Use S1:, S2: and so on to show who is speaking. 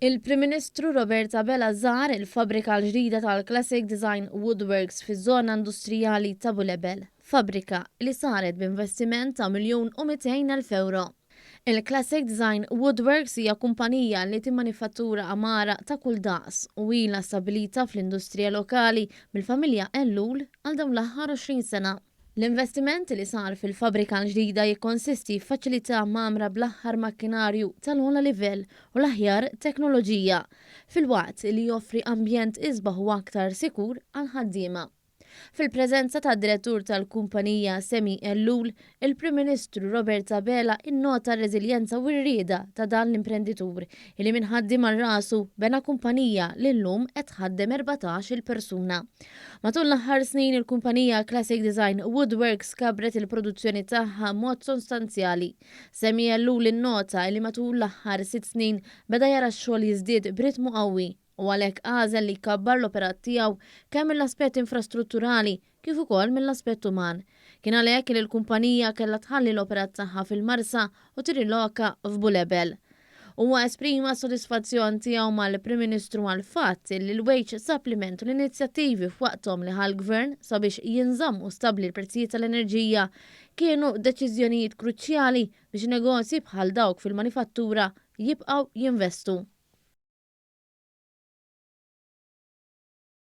S1: Il-Prim Ministru Roberta Bella żar il-fabrika l-ġdida tal-Classic Design Woodworks fiż-żona industrijali ta' Bulebel, fabrika li saret b'investiment ta' €1,200,000. Il-Classic Design Woodworks hija kumpanija li timmanifattura amara ta' kull daqs u ilha stabilita fl-industrija lokali mill-familja Ellul għal dawn l-aħħar 20 sena. L-investiment li sar fil-fabrika l-ġdida jikkonsisti f'faċilità mamra bl-aħħar makkinarju tal-ogħla livell u l-aħjar teknoloġija fil-waqt li joffri ambjent isbaħ u aktar sikur għal ħaddiema. Fil-preżenza tad direttur tal-kumpanija Semi Ellul, il-Prim Ministru Roberta Bella innota r-reżiljenza u r-rieda ta' dan l-imprenditur li minħaddim għal rasu bena kumpanija li llum qed tħaddem 14 persuna. Matul l-aħħar snin il-kumpanija Classic Design Woodworks kabret il-produzzjoni tagħha mod sostanzjali. Semi Ellul innota li matul l-aħħar 6 snin beda jara x-xogħol jiżdied b'ritmu qawwi u għalhekk għażel li jkabbar l-operat tiegħu kemm mill-aspett infrastrutturali kif ukoll mill-aspett uman. Kien għalhekk li l-kumpanija kellha tħalli l-operat tagħha fil-Marsa u tirriloka f'Bulebel. Huwa esprima s-sodisfazzjon tiegħu mal-Prim Ministru għal fatt li l-wage supplement u l-inizjattivi f'waqthom li ħall-Gvern sabiex jinżammu stabbli l-prezzijiet tal-enerġija kienu deċiżjonijiet kruċjali biex negozji bħal dawk fil-manifattura jibqgħu jinvestu.